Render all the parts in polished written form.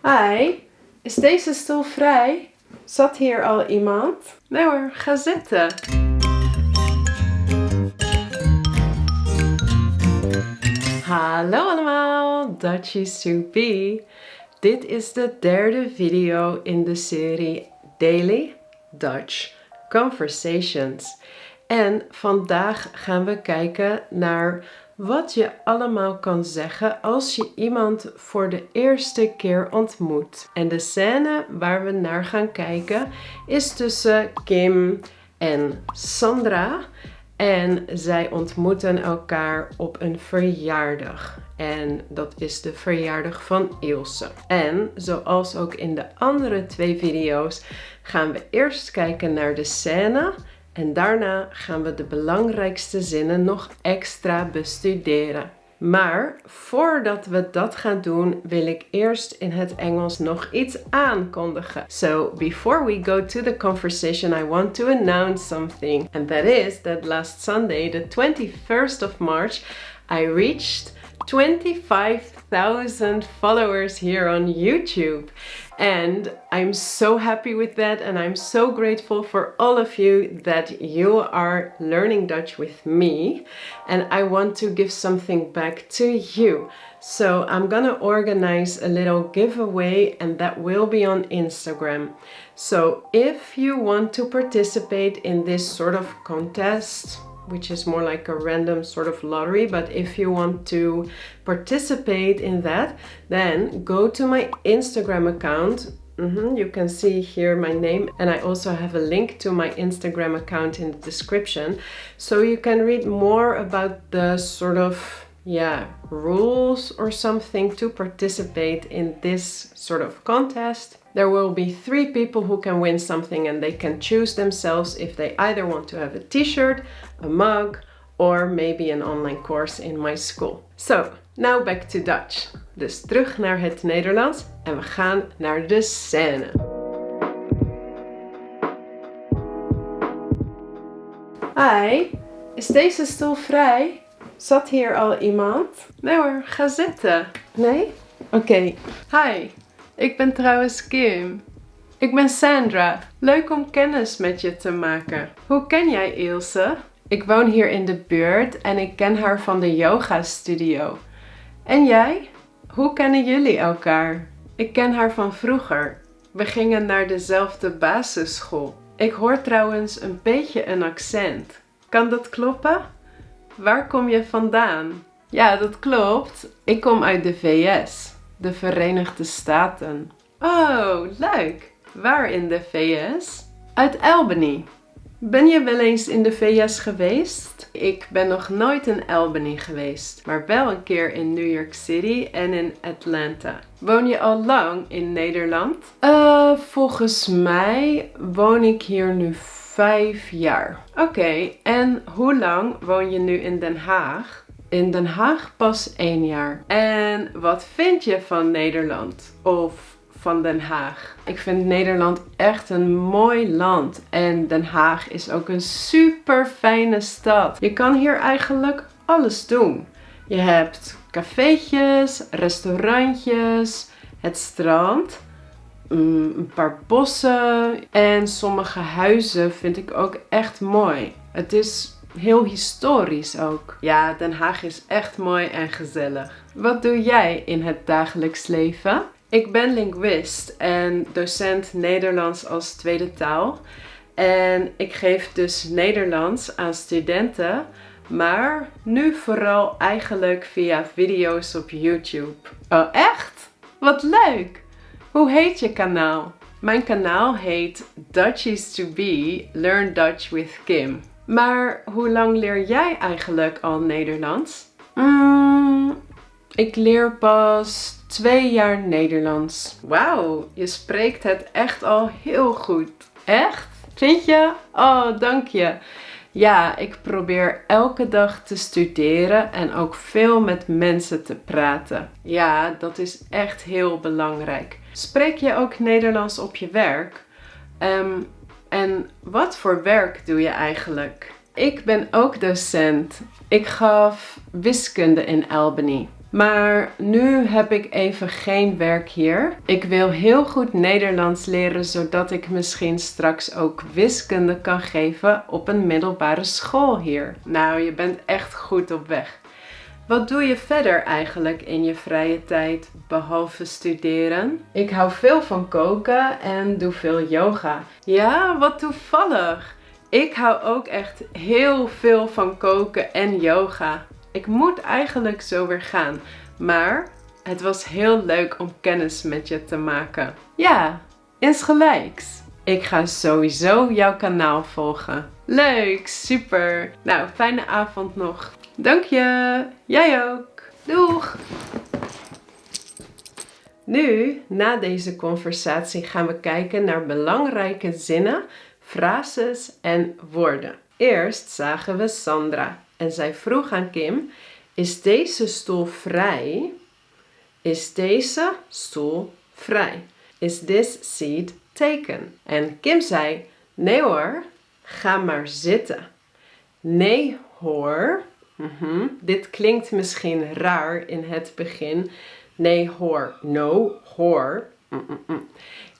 Hi, is deze stoel vrij? Zat hier al iemand? Nee hoor, ga zitten. Hallo allemaal, Dutchies to be. Dit is de derde video in de serie Daily Dutch Conversations. En vandaag gaan we kijken naar wat je allemaal kan zeggen als je iemand voor de eerste keer ontmoet. En de scène waar we naar gaan kijken is tussen Kim en Sandra. En zij ontmoeten elkaar op een verjaardag. En dat is de verjaardag van Ilse. En zoals ook in de andere twee video's gaan we eerst kijken naar de scène. En daarna gaan we de belangrijkste zinnen nog extra bestuderen. Maar voordat we dat gaan doen, wil ik eerst in het Engels nog iets aankondigen. So, before we go to the conversation, I want to announce something. And that is that last Sunday, the 21st of March, I reached 25,000 followers here on YouTube. And I'm so happy with that, and I'm so grateful for all of you that you are learning Dutch with me. And I want to give something back to you. So I'm gonna organize a little giveaway, and that will be on Instagram. So if you want to participate in this sort of contest, which is more like a random sort of lottery, but if you want to participate in that, then go to my Instagram account. You can see here my name, and I also have a link to my Instagram account in the description, so you can read more about the sort of rules or something to participate in this sort of contest. There will be 3 people who can win something, and they can choose themselves if they either want to have a t-shirt, a mug, or maybe an online course in my school. So, now back to Dutch. Dus terug naar het Nederlands en we gaan naar de scène. Hi, is deze stoel vrij? Zat hier al iemand? Nee hoor, ga zitten. Nee? Oké. Hi. Ik ben trouwens Kim. Ik ben Sandra. Leuk om kennis met je te maken. Hoe ken jij Ilse? Ik woon hier in de buurt en ik ken haar van de yoga studio. En jij? Hoe kennen jullie elkaar? Ik ken haar van vroeger. We gingen naar dezelfde basisschool. Ik hoor trouwens een beetje een accent. Kan dat kloppen? Waar kom je vandaan? Ja, dat klopt. Ik kom uit de VS. De Verenigde Staten. Oh, leuk! Waar in de VS? Uit Albany. Ben je wel eens in de VS geweest? Ik ben nog nooit in Albany geweest, maar wel een keer in New York City en in Atlanta. Woon je al lang in Nederland? Volgens mij woon ik hier nu 5 jaar. Oké, en hoe lang woon je nu in Den Haag? In Den Haag pas 1 jaar. En wat vind je van Nederland? Of van Den Haag? Ik vind Nederland echt een mooi land. En Den Haag is ook een super fijne stad. Je kan hier eigenlijk alles doen. Je hebt cafeetjes, restaurantjes, het strand, een paar bossen. En sommige huizen vind ik ook echt mooi. Het is heel historisch ook. Ja, Den Haag is echt mooi en gezellig. Wat doe jij in het dagelijks leven? Ik ben linguist en docent Nederlands als tweede taal. En ik geef dus Nederlands aan studenten, maar nu vooral eigenlijk via video's op YouTube. Oh, echt? Wat leuk! Hoe heet je kanaal? Mijn kanaal heet Dutchies to be Learn Dutch with Kim. Maar hoe lang leer jij eigenlijk al Nederlands? Ik leer pas 2 jaar Nederlands. Wauw, je spreekt het echt al heel goed. Echt? Vind je? Oh, dank je. Ja, ik probeer elke dag te studeren en ook veel met mensen te praten. Ja, dat is echt heel belangrijk. Spreek je ook Nederlands op je werk? En wat voor werk doe je eigenlijk? Ik ben ook docent. Ik gaf wiskunde in Albany. Maar nu heb ik even geen werk hier. Ik wil heel goed Nederlands leren, zodat ik misschien straks ook wiskunde kan geven op een middelbare school hier. Nou, je bent echt goed op weg. Wat doe je verder eigenlijk in je vrije tijd, behalve studeren? Ik hou veel van koken en doe veel yoga. Ja, wat toevallig. Ik hou ook echt heel veel van koken en yoga. Ik moet eigenlijk zo weer gaan, maar het was heel leuk om kennis met je te maken. Ja, insgelijks. Ik ga sowieso jouw kanaal volgen. Leuk, super. Nou, fijne avond nog. Dank je. Jij ook. Doeg! Nu, na deze conversatie, gaan we kijken naar belangrijke zinnen, frases en woorden. Eerst zagen we Sandra en zij vroeg aan Kim: is deze stoel vrij? Is deze stoel vrij? Is this seat taken? En Kim zei: nee hoor, ga maar zitten. Nee hoor. Dit klinkt misschien raar in het begin. Nee hoor, no hoor.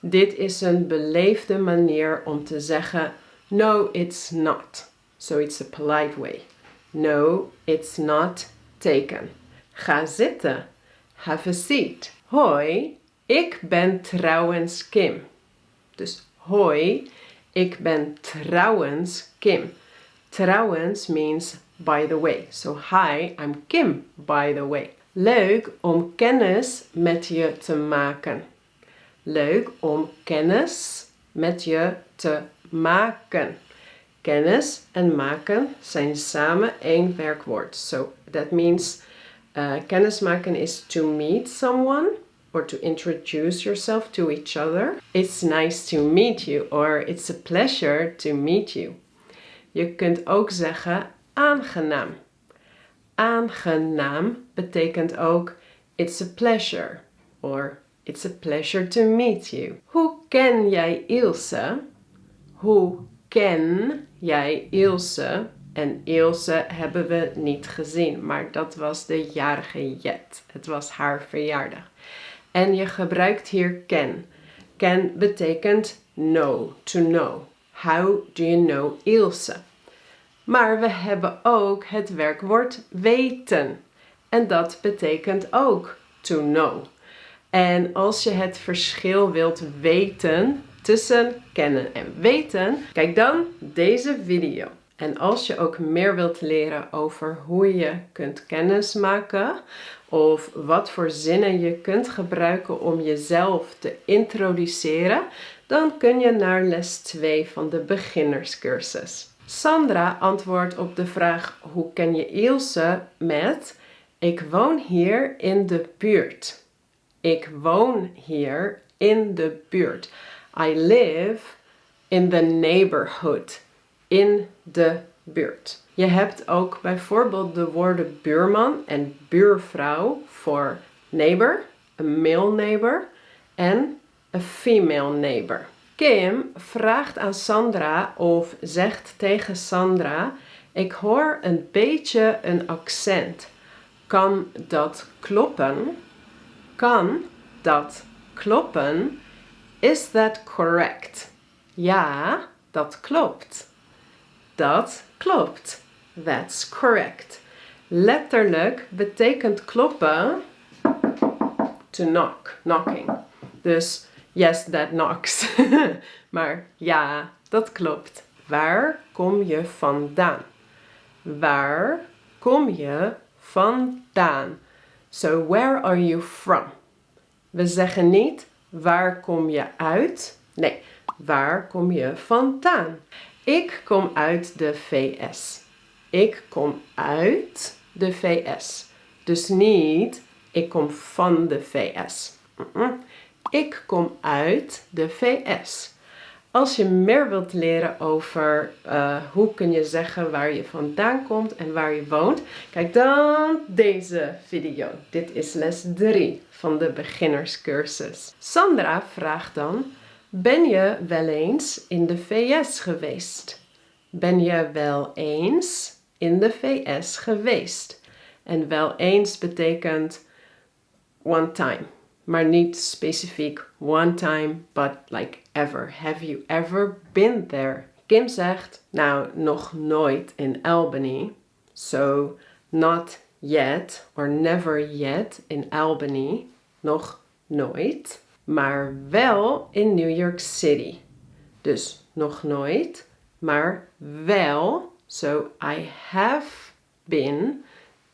Dit is een beleefde manier om te zeggen: no, it's not. So it's a polite way. No, it's not taken. Ga zitten. Have a seat. Hoi, ik ben trouwens Kim. Dus hoi, ik ben trouwens Kim. Trouwens means by the way. So hi, I'm Kim, by the way. Leuk om kennis met je te maken. Leuk om kennis met je te maken. Kennis en maken zijn samen één werkwoord. So that means kennis maken is to meet someone or to introduce yourself to each other. It's nice to meet you or it's a pleasure to meet you. Je kunt ook zeggen aangenaam. Aangenaam betekent ook it's a pleasure or it's a pleasure to meet you. Hoe ken jij Ilse? Hoe ken jij Ilse? En Ilse hebben we niet gezien, maar dat was de jarige Jet. Het was haar verjaardag. En je gebruikt hier ken. Ken betekent know, to know. How do you know Ilse? Maar we hebben ook het werkwoord weten. En dat betekent ook to know. En als je het verschil wilt weten tussen kennen en weten, kijk dan deze video. En als je ook meer wilt leren over hoe je kunt kennis maken of wat voor zinnen je kunt gebruiken om jezelf te introduceren, dan kun je naar les 2 van de beginnerscursus. Sandra antwoordt op de vraag hoe ken je Ilse met: ik woon hier in de buurt. Ik woon hier in de buurt. I live in the neighborhood. In de buurt. Je hebt ook bijvoorbeeld de woorden buurman en buurvrouw voor neighbor, a male neighbor en a female neighbor. Kim vraagt aan Sandra of zegt tegen Sandra: ik hoor een beetje een accent. Kan dat kloppen? Kan dat kloppen? Is that correct? Ja, dat klopt. Dat klopt. That's correct. Letterlijk betekent kloppen to knock, knocking. Dus yes, that knocks. Maar ja, dat klopt. Waar kom je vandaan? Waar kom je vandaan? So where are you from? We zeggen niet waar kom je uit? Nee, waar kom je vandaan? Ik kom uit de VS. Ik kom uit de VS. Dus niet ik kom van de VS. Ik kom uit de VS. Als je meer wilt leren over hoe kun je zeggen waar je vandaan komt en waar je woont, kijk dan deze video. Dit is les 3 van de beginnerscursus. Sandra vraagt dan: ben je wel eens in de VS geweest? Ben je wel eens in de VS geweest? En wel eens betekent one time. Maar niet specifiek one time, but like ever. Have you ever been there? Kim zegt, nou, nog nooit in Albany. So, not yet or never yet in Albany. Nog nooit. Maar wel in New York City. Dus nog nooit, maar wel. So, I have been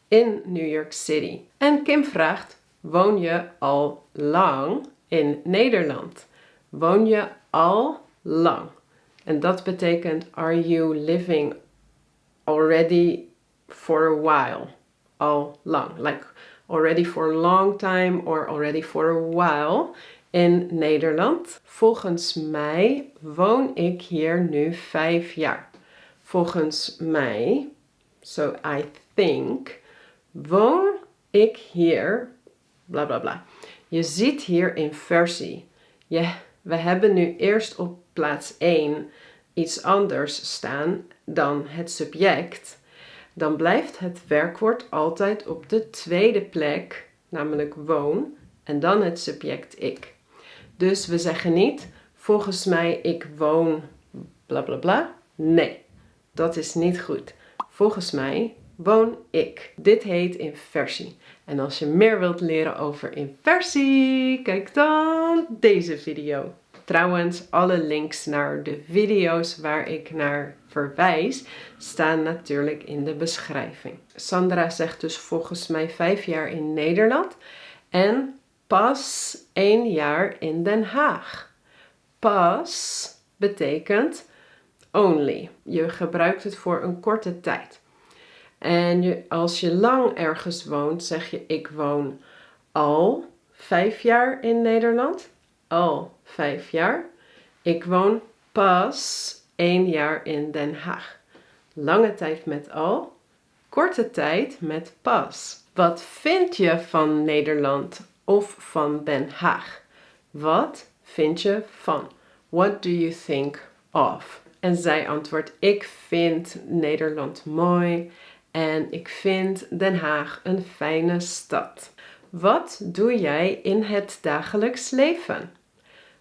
in New York City. En Kim vraagt, woon je al lang in Nederland? Woon je al lang? En dat betekent, are you living already for a while? Al lang. Like already for a long time or already for a while in Nederland. Volgens mij woon ik hier nu 5 jaar. Volgens mij, so I think, woon ik hier, bla bla bla. Je ziet hier in versie. We hebben nu eerst op plaats 1 iets anders staan dan het subject. Dan blijft het werkwoord altijd op de tweede plek, namelijk woon, en dan het subject ik. Dus we zeggen niet, volgens mij ik woon, bla bla bla. Nee, dat is niet goed. Volgens mij woon ik. Dit heet inversie. En als je meer wilt leren over inversie, kijk dan deze video. Trouwens, alle links naar de video's waar ik naar verwijs, staan natuurlijk in de beschrijving. Sandra zegt dus volgens mij 5 jaar in Nederland en pas 1 jaar in Den Haag. Pas betekent only. Je gebruikt het voor een korte tijd. En als je lang ergens woont, zeg je ik woon al 5 jaar in Nederland. Al 5 jaar. Ik woon pas 1 jaar in Den Haag. Lange tijd met al, korte tijd met pas. Wat vind je van Nederland of van Den Haag? Wat vind je van? What do you think of? En zij antwoordt, ik vind Nederland mooi en ik vind Den Haag een fijne stad. Wat doe jij in het dagelijks leven?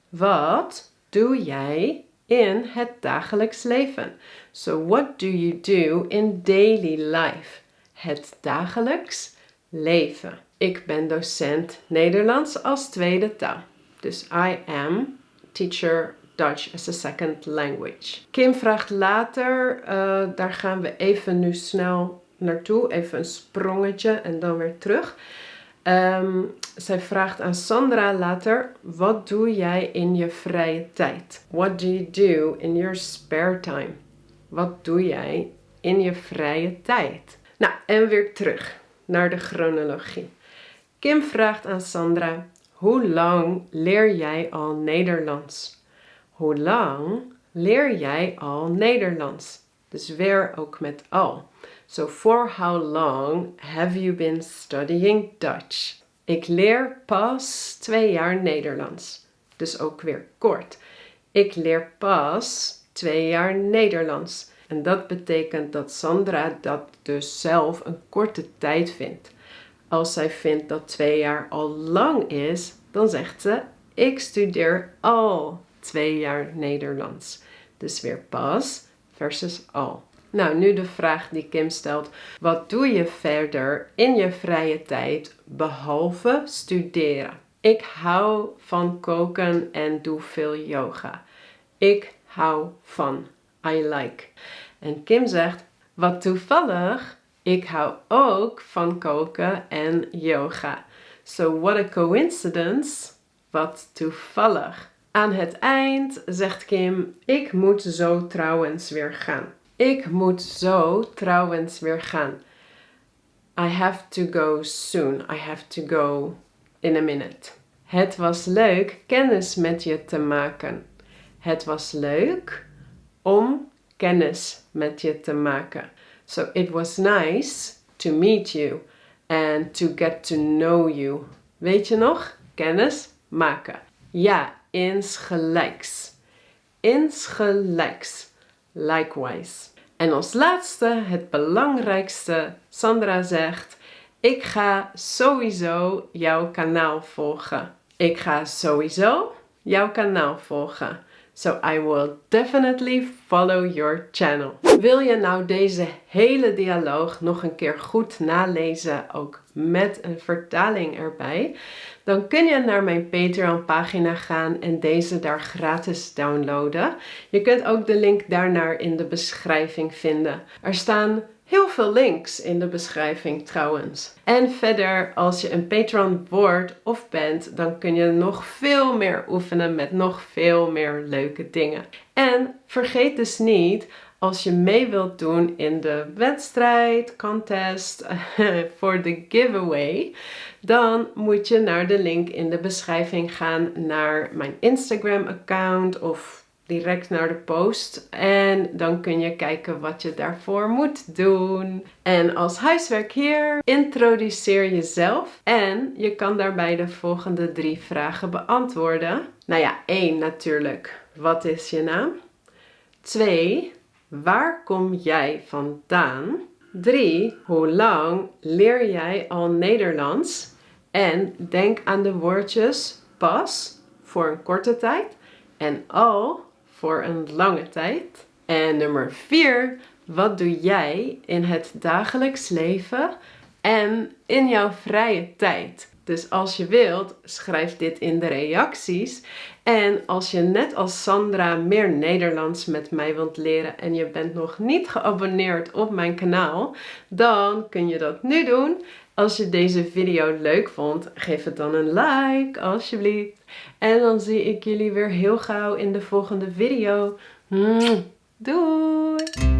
Wat doe jij in het dagelijks leven? So what do you do in daily life? Het dagelijks leven. Ik ben docent Nederlands als tweede taal. Dus I am teacher Dutch as a second language. Kim vraagt later, daar gaan we even nu snel naartoe. Even een sprongetje en dan weer terug. Zij vraagt aan Sandra later, wat doe jij in je vrije tijd? What do you do in your spare time? Wat doe jij in je vrije tijd? Nou, en weer terug naar de chronologie. Kim vraagt aan Sandra, hoe lang leer jij al Nederlands? Hoe lang leer jij al Nederlands? Dus weer ook met al. So for how long have you been studying Dutch? Ik leer pas 2 jaar Nederlands. Dus ook weer kort. Ik leer pas 2 jaar Nederlands. En dat betekent dat Sandra dat dus zelf een korte tijd vindt. Als zij vindt dat 2 jaar al lang is, dan zegt ze, ik studeer al 2 jaar Nederlands. Dus weer pas versus al. Nou, nu de vraag die Kim stelt. Wat doe je verder in je vrije tijd behalve studeren? Ik hou van koken en doe veel yoga. Ik hou van. I like. En Kim zegt, wat toevallig. Ik hou ook van koken en yoga. So what a coincidence. Wat toevallig. Aan het eind zegt Kim, ik moet zo trouwens weer gaan. Ik moet zo trouwens weer gaan. I have to go soon. I have to go in a minute. Het was leuk kennis met je te maken. Het was leuk om kennis met je te maken. So it was nice to meet you and to get to know you. Weet je nog? Kennis maken. Ja, insgelijks. Insgelijks. Likewise. En als laatste, het belangrijkste, Sandra zegt, Ik ga sowieso jouw kanaal volgen. Ik ga sowieso jouw kanaal volgen. So I will definitely follow your channel. Wil je nou deze hele dialoog nog een keer goed nalezen, ook met een vertaling erbij? Dan kun je naar mijn Patreon pagina gaan en deze daar gratis downloaden. Je kunt ook de link daarnaar in de beschrijving vinden. Er staan heel veel links in de beschrijving trouwens. En verder, als je een Patreon wordt of bent, dan kun je nog veel meer oefenen met nog veel meer leuke dingen. En vergeet dus niet, als je mee wilt doen in de wedstrijd, contest, voor de giveaway, dan moet je naar de link in de beschrijving gaan naar mijn Instagram account of direct naar de post. En dan kun je kijken wat je daarvoor moet doen. En als huiswerk hier, introduceer jezelf. En je kan daarbij de volgende 3 vragen beantwoorden. Nou ja, 1 natuurlijk. Wat is je naam? 2. Waar kom jij vandaan? 3. Hoe lang leer jij al Nederlands? En denk aan de woordjes pas voor een korte tijd en al voor een lange tijd. En nummer 4. Wat doe jij in het dagelijks leven en in jouw vrije tijd? Dus als je wilt, schrijf dit in de reacties. En als je net als Sandra meer Nederlands met mij wilt leren en je bent nog niet geabonneerd op mijn kanaal, dan kun je dat nu doen. Als je deze video leuk vond, geef het dan een like, alsjeblieft. En dan zie ik jullie weer heel gauw in de volgende video. Doei!